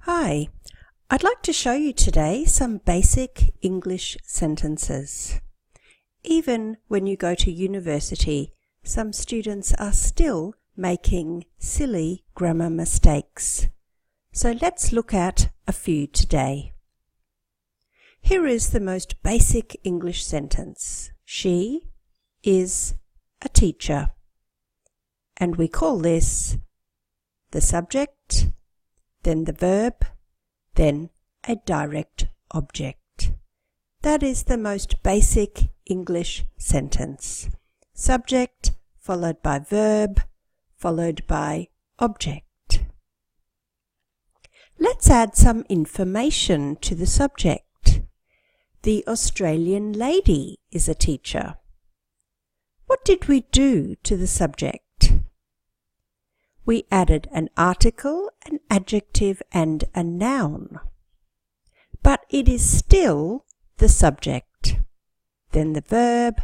Hi, I'd like to show you today some basic English sentences. Even when you go to university, some students are still making silly grammar mistakes. So let's look at a few today. Here is the most basic English sentence. She is a teacher. And we call this the subject, then the verb, then a direct object. That is the most basic English sentence. Subject followed by verb, followed by object. Let's add some information to the subject. The Australian lady is a teacher. What did we do to the subject? We added an article, an adjective, and a noun. But it is still the subject, then the verb,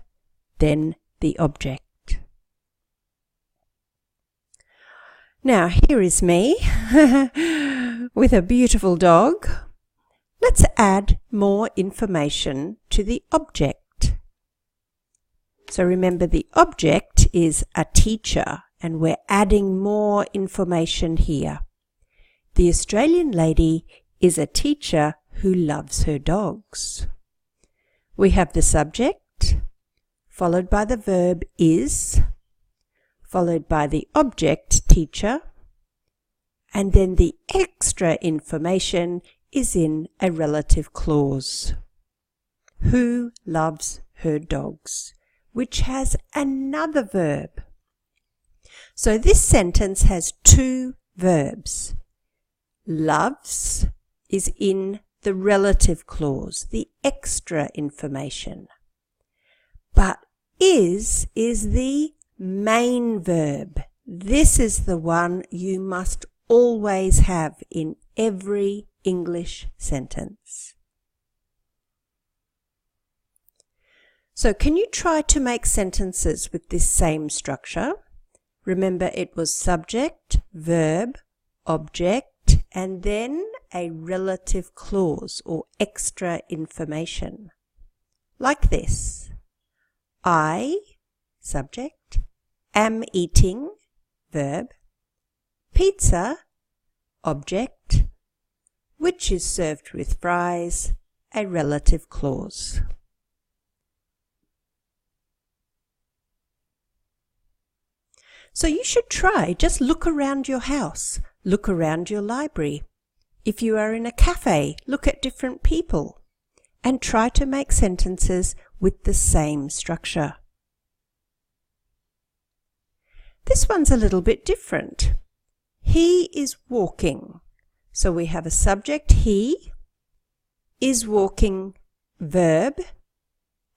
then the object. Now here is me with a beautiful dog. Let's add more information to the object. So remember, the object is a teacher, and we're adding more information here. The Australian lady is a teacher who loves her dogs. We have the subject, followed by the verb is, followed by the object teacher, and then the extra information is in a relative clause. Who loves her dogs, which has another verb. So this sentence has two verbs. Loves is in the relative clause, the extra information. But is the main verb. This is the one you must always have in every English sentence. So can you try to make sentences with this same structure? Remember, it was subject, verb, object, and then a relative clause or extra information. Like this. I, subject, am eating, verb, pizza, object, which is served with fries, a relative clause. So you should try, just look around your house, look around your library. If you are in a cafe, look at different people and try to make sentences with the same structure. This one's a little bit different. He is walking. So we have a subject, he, is walking, verb,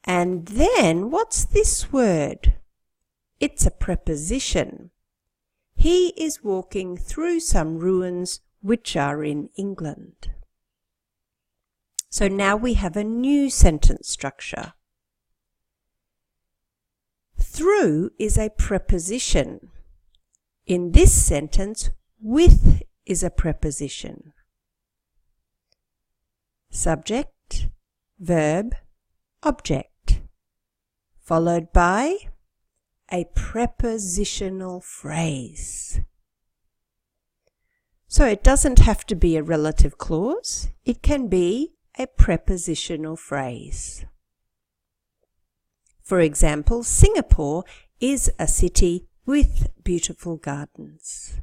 and then what's this word? It's a preposition. He is walking through some ruins which are in England. So now we have a new sentence structure. Through is a preposition. In this sentence, with is a preposition. Subject, verb, object, followed by a prepositional phrase. So it doesn't have to be a relative clause. It can be a prepositional phrase. For example, Singapore is a city with beautiful gardens.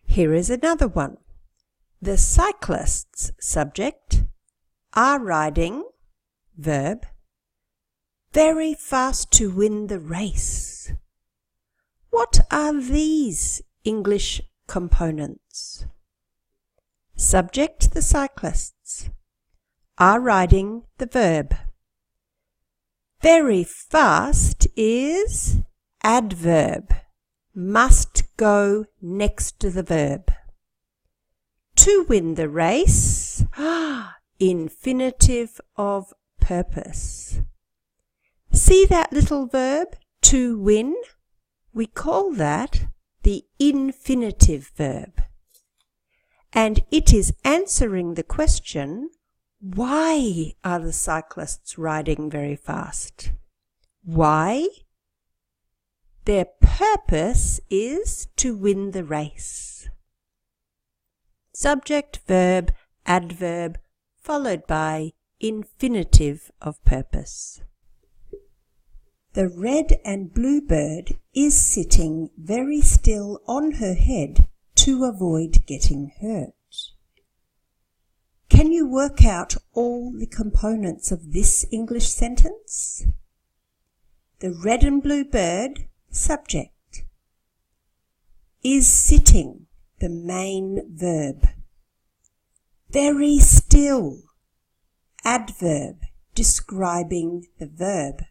Here is another one. The cyclists, subject, are riding, verb, very fast to win the race. What are these English components? Subject, the cyclists, are riding, the verb. Very fast is adverb, must go next to the verb. To win the race, infinitive of purpose. See that little verb, to win? We call that the infinitive verb. And it is answering the question, why are the cyclists riding very fast? Why? Their purpose is to win the race. Subject, verb, adverb, followed by infinitive of purpose. The red and blue bird is sitting very still on her head to avoid getting hurt. Can you work out all the components of this English sentence? The red and blue bird, subject, is sitting, the main verb. Very still, adverb, describing the verb.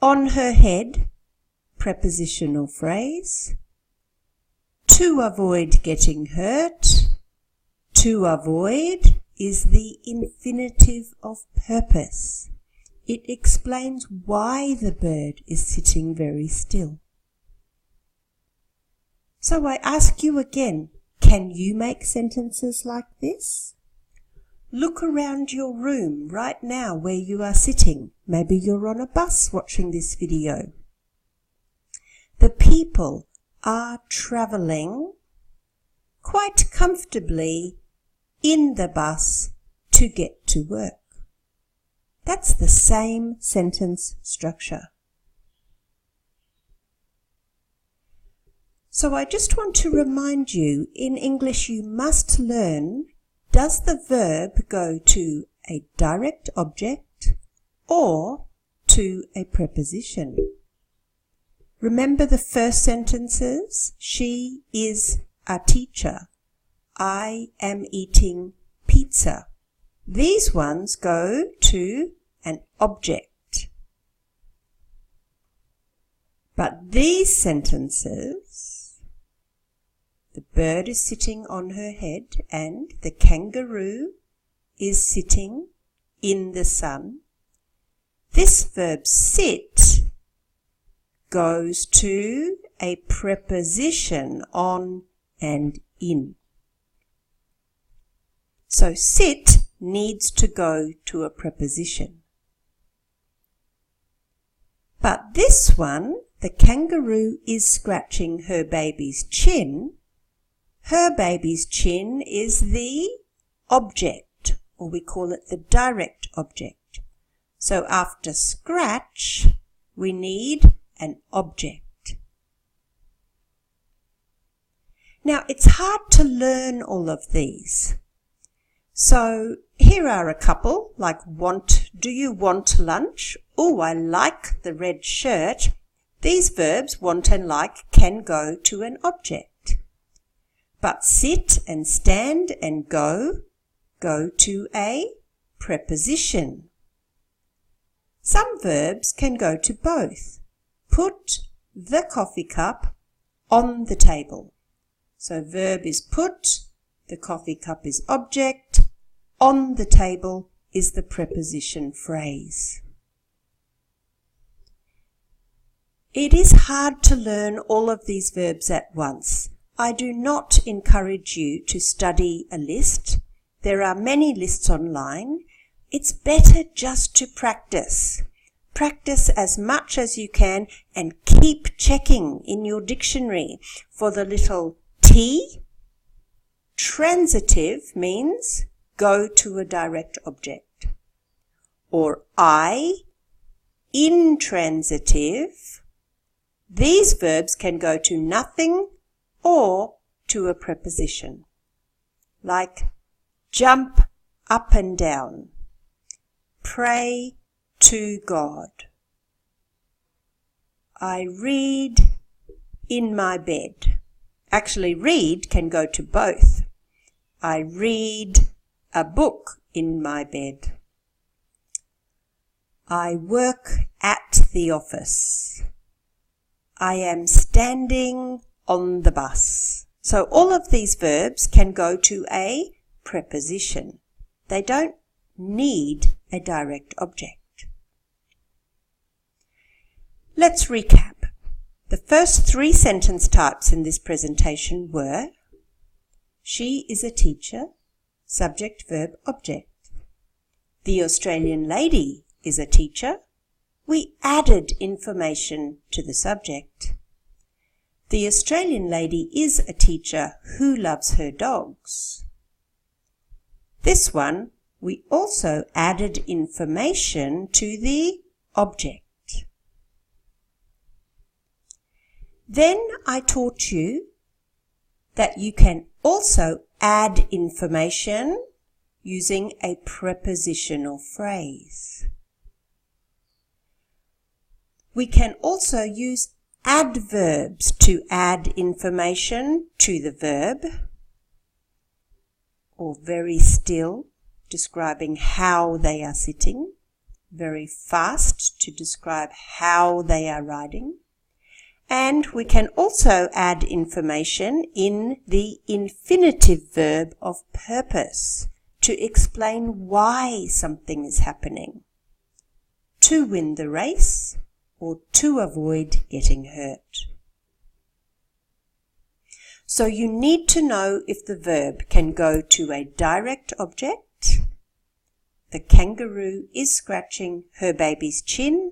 On her head, prepositional phrase. To avoid getting hurt. To avoid is the infinitive of purpose. It explains why the bird is sitting very still. So I ask you again, can you make sentences like this? Look around your room right now where you are sitting. Maybe you're on a bus watching this video. The people are travelling quite comfortably in the bus to get to work. That's the same sentence structure. So I just want to remind you, in English you must learn, does the verb go to a direct object or to a preposition? Remember the first sentences? She is a teacher. I am eating pizza. These ones go to an object. But these sentences, the bird is sitting on her head and the kangaroo is sitting in the sun. This verb sit goes to a preposition on and in. So sit needs to go to a preposition. But this one, the kangaroo is scratching her baby's chin. Her baby's chin is the object, or we call it the direct object. So after scratch, we need an object. Now, it's hard to learn all of these. So here are a couple, like want. Do you want lunch? Oh, I like the red shirt. These verbs, want and like, can go to an object. But sit and stand and go to a preposition. Some verbs can go to both. Put the coffee cup on the table. So verb is put, the coffee cup is object, on the table is the preposition phrase. It is hard to learn all of these verbs at once. I do not encourage you to study a list. There are many lists online. It's better just to practice. Practice as much as you can and keep checking in your dictionary for the little T. Transitive means go to a direct object. Or I, intransitive. These verbs can go to nothing or to a preposition. Like jump up and down. Pray to God. I read in my bed. Actually, read can go to both. I read a book in my bed. I work at the office. I am standing on the bus. So all of these verbs can go to a preposition. They don't need a direct object. Let's recap. The first 3 sentence types in this presentation were: she is a teacher, subject, verb, object. The Australian lady is a teacher. We added information to the subject. The Australian lady is a teacher who loves her dogs. This one, we also added information to the object. Then I taught you that you can also add information using a prepositional phrase. We can also use adverbs to add information to the verb, or very still, describing how they are sitting, very fast to describe how they are riding, and we can also add information in the infinitive verb of purpose to explain why something is happening. To win the race, or to avoid getting hurt. So you need to know if the verb can go to a direct object, the kangaroo is scratching her baby's chin,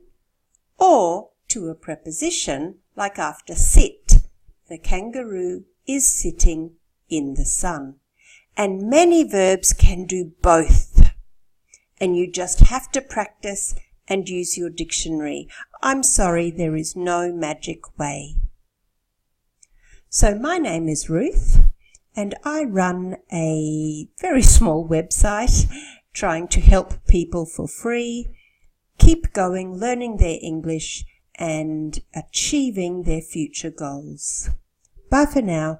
or to a preposition like after sit, the kangaroo is sitting in the sun. And many verbs can do both. And you just have to practice and use your dictionary. I'm sorry, there is no magic way. So my name is Ruth, and I run a very small website trying to help people for free keep going, learning their English and achieving their future goals. Bye for now.